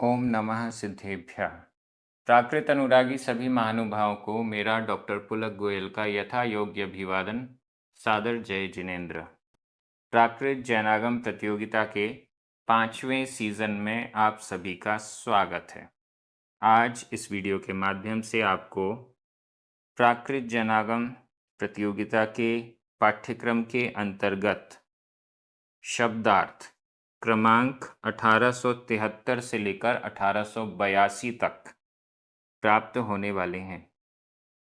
ओम नमः सिद्धेभ्यः। प्राकृत अनुरागी सभी महानुभावों को मेरा डॉक्टर पुलक गोयल का यथा योग्य अभिवादन, सादर जय जिनेन्द्र। प्राकृत जैनागम प्रतियोगिता के 5वें सीज़न में आप सभी का स्वागत है। आज इस वीडियो के माध्यम से आपको प्राकृत जैनागम प्रतियोगिता के पाठ्यक्रम के अंतर्गत शब्दार्थ क्रमांक 1873 से लेकर 1882 तक प्राप्त होने वाले हैं।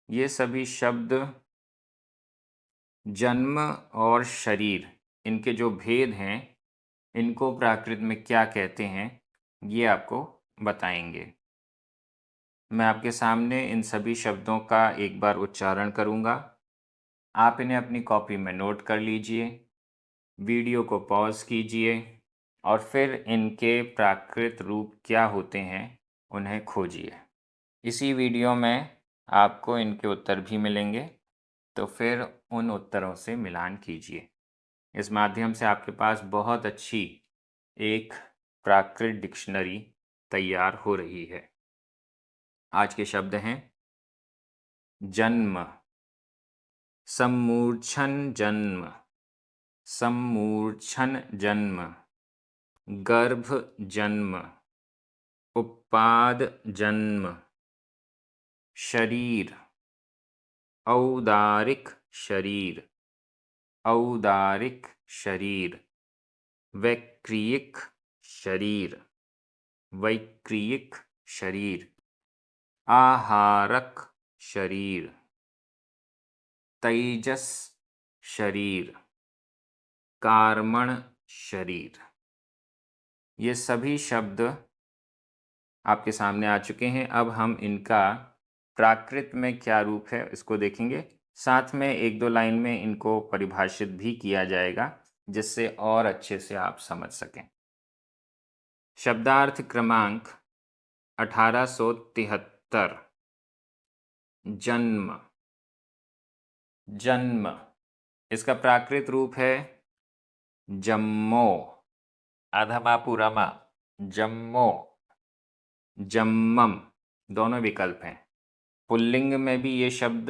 ये सभी शब्द जन्म और शरीर, इनके जो भेद हैं, इनको प्राकृत में क्या कहते हैं, ये आपको बताएंगे। मैं आपके सामने इन सभी शब्दों का एक बार उच्चारण करूँगा। आप इन्हें अपनी कॉपी में नोट कर लीजिए, वीडियो को पॉज कीजिए और फिर इनके प्राकृत रूप क्या होते हैं उन्हें खोजिए। इसी वीडियो में आपको इनके उत्तर भी मिलेंगे, तो फिर उन उत्तरों से मिलान कीजिए। इस माध्यम से आपके पास बहुत अच्छी एक प्राकृत डिक्शनरी तैयार हो रही है। आज के शब्द हैं जन्म, सम्मूर्छन जन्म, सम्मूर्छन जन्म, गर्भ जन्म, उत्पाद जन्म, शरीर, औदारिक शरीर, औदारिक शरीर, वैक्रियक शरीर, वैक्रियक शरीर, आहारक शरीर, तेजस शरीर, कार्मण शरीर। ये सभी शब्द आपके सामने आ चुके हैं। अब हम इनका प्राकृत में क्या रूप है इसको देखेंगे। साथ में एक दो लाइन में इनको परिभाषित भी किया जाएगा, जिससे और अच्छे से आप समझ सकें। शब्दार्थ क्रमांक 1873। जन्म, जन्म, इसका प्राकृत रूप है जम्मो, अधमापुरमा, जम्मो, जम्मम, दोनों विकल्प हैं। पुल्लिंग में भी ये शब्द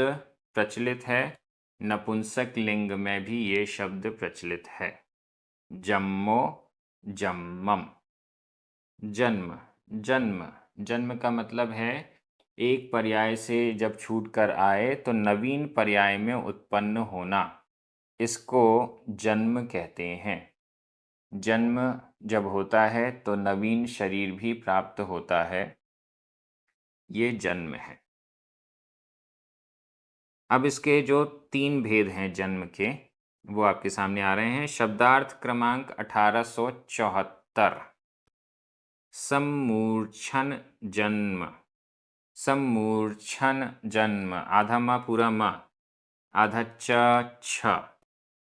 प्रचलित है, नपुंसक लिंग में भी ये शब्द प्रचलित है। जम्मो, जम्मम। जन्म, जन्म, जन्म का मतलब है एक पर्याय से जब छूट कर आए तो नवीन पर्याय में उत्पन्न होना, इसको जन्म कहते हैं। जन्म जब होता है तो नवीन शरीर भी प्राप्त होता है, ये जन्म है। अब इसके जो 3 भेद हैं जन्म के, वो आपके सामने आ रहे हैं। शब्दार्थ क्रमांक 1874। सम्मूर्छन जन्म, सम्मूर्छन जन्म, आधा माँ पूरा माँ, आधा छ,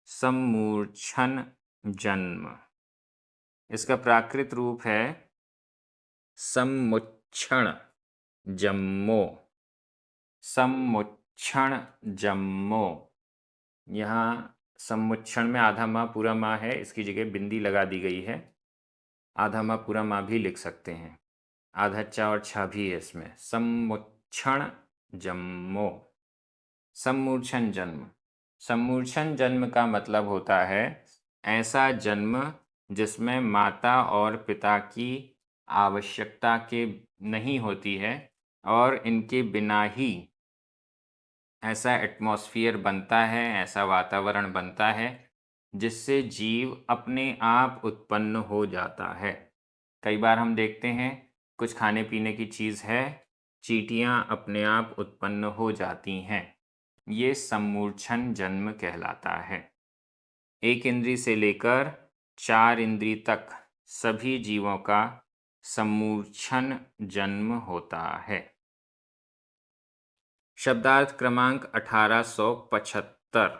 सम्मूर्छन जन्म। इसका प्राकृत रूप है सम्मुच्छण जम्मो, सम्मुच्छण जम्मो। यहाँ सम्मुच्छण में आधा माँ पूरा माँ है, इसकी जगह बिंदी लगा दी गई है। आधा माँ पूरा माँ भी लिख सकते हैं, आधा चा और छा भी है इसमें। सम्मुच्छण जम्मो, सम्मूर्छन जन्म। सम्मूर्छन जन्म का मतलब होता है ऐसा जन्म जिसमें माता और पिता की आवश्यकता के नहीं होती है और इनके बिना ही ऐसा एटमॉस्फेयर बनता है, ऐसा वातावरण बनता है जिससे जीव अपने आप उत्पन्न हो जाता है। कई बार हम देखते हैं कुछ खाने पीने की चीज़ है, चींटियाँ अपने आप उत्पन्न हो जाती हैं, ये सम्मूर्छन जन्म कहलाता है। 1 इंद्री से लेकर 4 इंद्री तक सभी जीवों का सम्मूर्छन जन्म होता है। शब्दार्थ क्रमांक 1875।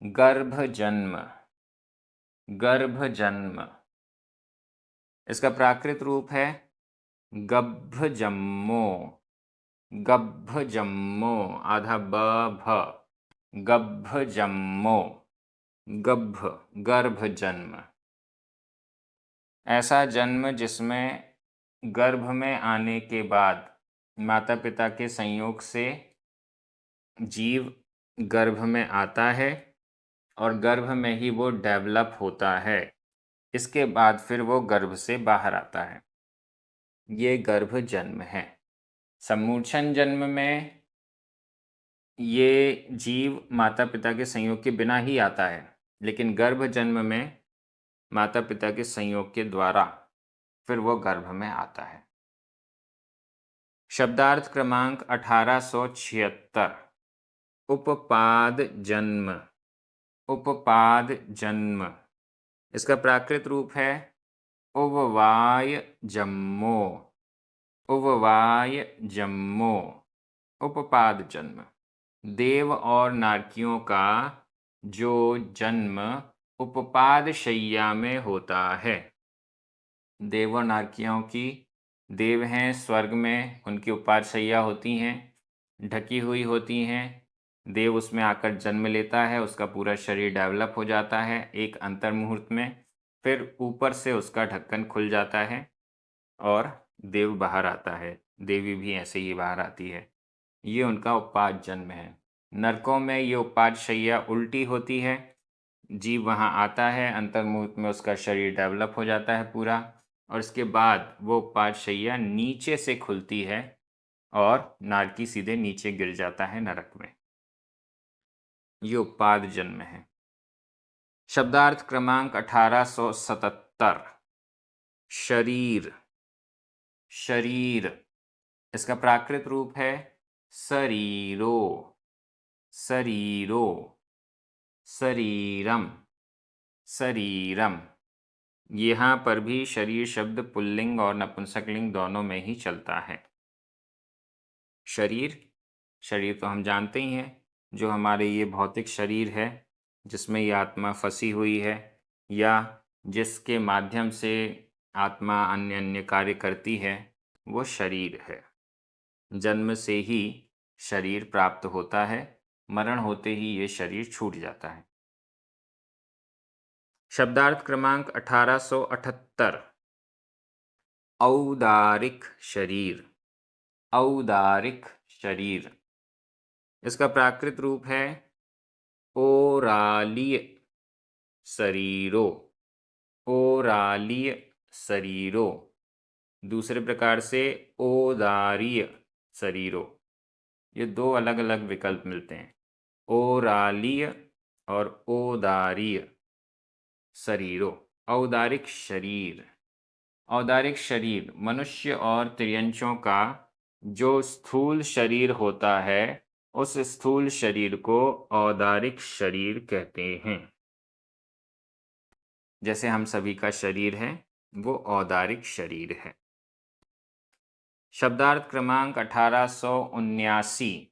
गर्भ जन्म, गर्भ जन्म, इसका प्राकृत रूप है गब्भ जम्मो, गब्भ जम्मो, आधा ब भ, गब्भ जम्मो, गब्भ, गर्भ जन्म। ऐसा जन्म जिसमें गर्भ में आने के बाद माता पिता के संयोग से जीव गर्भ में आता है और गर्भ में ही वो डेवलप होता है। इसके बाद फिर वो गर्भ से बाहर आता है। ये गर्भ जन्म है। सम्मोचन जन्म में ये जीव माता पिता के संयोग के बिना ही आता है, लेकिन गर्भ जन्म में माता पिता के संयोग के द्वारा फिर वो गर्भ में आता है। शब्दार्थ क्रमांक 1876। उपपाद जन्म। उपपाद जन्म इसका प्राकृत रूप है उववाय जम्मो। उववाय जम्मो उपपाद जन्म। देव और नारकियों का जो जन्म उपपाद शैया में होता है। देव और नारकियों की, देव हैं स्वर्ग में, उनकी उपपाद शैया होती हैं, ढकी हुई होती हैं। देव उसमें आकर जन्म लेता है, उसका पूरा शरीर डेवलप हो जाता है एक अंतर मुहूर्त में। फिर ऊपर से उसका ढक्कन खुल जाता है और देव बाहर आता है। देवी भी ऐसे ही बाहर आती है। ये उनका उपपाद जन्म है। नरकों में ये उपपाद शैया उल्टी होती है। जीव वहाँ आता है, अंतर मुहूर्त में उसका शरीर डेवलप हो जाता है पूरा, और इसके बाद वो उपपाद शैया नीचे से खुलती है और नारकी सीधे नीचे गिर जाता है नरक में। ये उपपाद जन्म है। शब्दार्थ क्रमांक 1877। शरीर। शरीर इसका प्राकृत रूप है शरीरो। शरीरो शरीरम। शरीरम यहाँ पर भी शरीर शब्द पुल्लिंग और नपुंसकलिंग दोनों में ही चलता है। शरीर, शरीर तो हम जानते ही हैं, जो हमारे ये भौतिक शरीर है जिसमें ये आत्मा फंसी हुई है, या जिसके माध्यम से आत्मा अन्य अन्य कार्य करती है, वो शरीर है। जन्म से ही शरीर प्राप्त होता है, मरण होते ही ये शरीर छूट जाता है। शब्दार्थ क्रमांक 1878। औदारिक शरीर। औदारिक शरीर इसका प्राकृत रूप है ओरालीय शरीरो। ओरालीय शरीरो दूसरे प्रकार से ओदारीय शरीरो। ये दो अलग अलग विकल्प मिलते हैं, ओरालीय और ओदारीय शरीरो। औदारिक शरीर। औदारिक शरीर मनुष्य और त्रियंचों का जो स्थूल शरीर होता है, उस स्थूल शरीर को औदारिक शरीर कहते हैं। जैसे हम सभी का शरीर है, वो औदारिक शरीर है। शब्दार्थ क्रमांक 1879।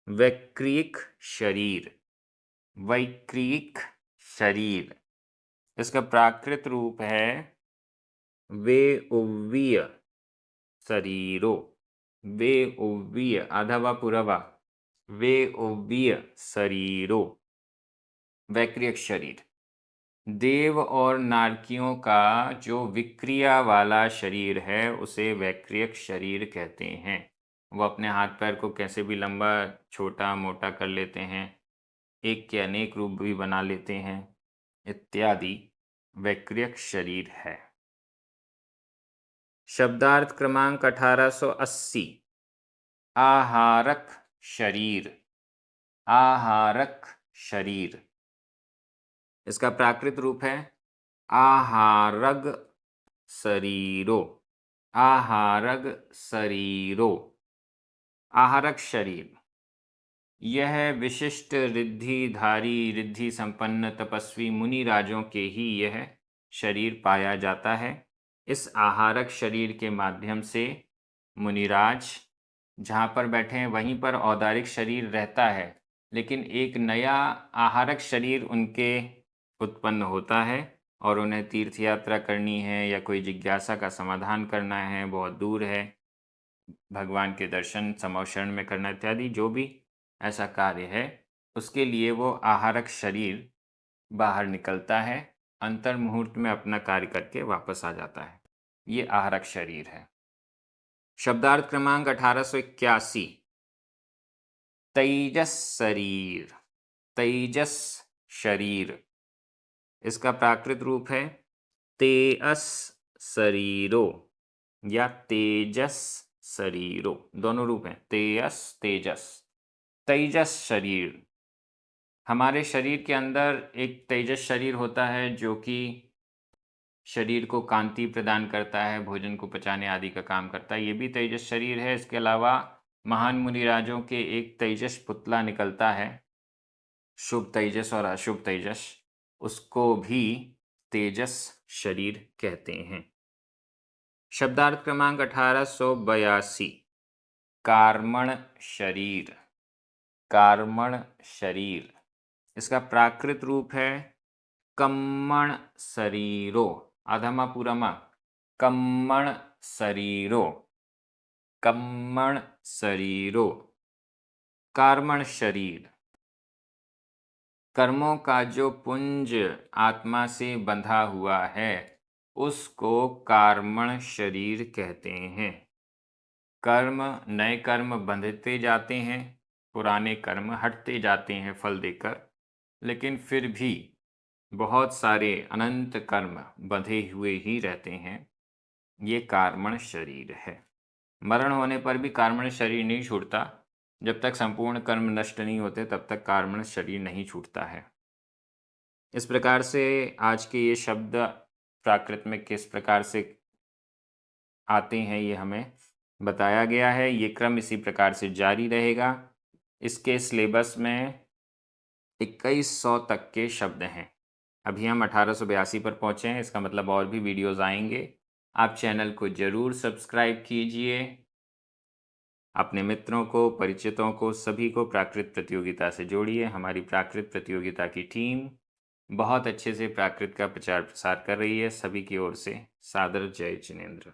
वैक्रियक शरीर। वैक्रियक शरीर इसका प्राकृत रूप है वे उव्वीय शरीरो। वे उव्वीय आधा वा पूरा वा। वे उव्वीय शरीरो वैक्रियक शरीर। देव और नारकियों का जो विक्रिया वाला शरीर है, उसे वैक्रियक शरीर कहते हैं। वो अपने हाथ पैर को कैसे भी लंबा छोटा मोटा कर लेते हैं, एक के अनेक रूप भी बना लेते हैं इत्यादि, वैक्रियक शरीर है। शब्दार्थ क्रमांक 1880। आहारक शरीर। आहारक शरीर इसका प्राकृत रूप है आहारग शरीरो। आहारग शरीरो आहारक शरीर यह विशिष्ट रिद्धिधारी रिद्धि संपन्न तपस्वी मुनि राजों के ही यह शरीर पाया जाता है। इस आहारक शरीर के माध्यम से मुनिराज जहाँ पर बैठे हैं वहीं पर औदारिक शरीर रहता है, लेकिन एक नया आहारक शरीर उनके उत्पन्न होता है और उन्हें तीर्थ यात्रा करनी है या कोई जिज्ञासा का समाधान करना है, बहुत दूर है, भगवान के दर्शन समौशरण में करना इत्यादि, जो भी ऐसा कार्य है, उसके लिए वो आहारक शरीर बाहर निकलता है, अंतर मुहूर्त में अपना कार्य करके वापस आ जाता है। ये आहरक शरीर है। शब्दार्थ क्रमांक 1881, तेजस शरीर। तेजस शरीर, इसका प्राकृत रूप है तेअस शरीरो या तेजस शरीरो, दोनों रूप हैं, तेअस तेजस। तेजस शरीर, हमारे शरीर के अंदर एक तेजस शरीर होता है जो कि शरीर को कांति प्रदान करता है, भोजन को पचाने आदि का काम करता है, ये भी तेजस शरीर है। इसके अलावा महान मुनिराजों के एक तेजस पुतला निकलता है, शुभ तेजस और अशुभ तेजस, उसको भी तेजस शरीर कहते हैं। शब्दार्थ क्रमांक 1882, कार्मण शरीर। कार्मण शरीर, इसका प्राकृत रूप है कम्मण शरीरो, आधामा पूरामा, कम्मण शरीरो, कम्मण शरीरो, कार्मण शरीर। कर्मों का जो पुंज आत्मा से बंधा हुआ है उसको कार्मण शरीर कहते हैं। कर्म, नए कर्म बंधते जाते हैं, पुराने कर्म हटते जाते हैं फल देकर, लेकिन फिर भी बहुत सारे अनंत कर्म बंधे हुए ही रहते हैं। ये कार्मण शरीर है। मरण होने पर भी कार्मण शरीर नहीं छूटता, जब तक संपूर्ण कर्म नष्ट नहीं होते तब तक कार्मण शरीर नहीं छूटता है। इस प्रकार से आज के ये शब्द प्राकृत में किस प्रकार से आते हैं ये हमें बताया गया है। ये क्रम इसी प्रकार से जारी रहेगा। इसके सिलेबस में 2100 तक के शब्द हैं। अभी हम 1882 पर पहुँचे हैं, इसका मतलब और भी वीडियोज़ आएंगे। आप चैनल को ज़रूर सब्सक्राइब कीजिए। अपने मित्रों को, परिचितों को, सभी को प्राकृत प्रतियोगिता से जोड़िए। हमारी प्राकृत प्रतियोगिता की टीम बहुत अच्छे से प्राकृत का प्रचार प्रसार कर रही है। सभी की ओर से सादर जय जिनेंद्र।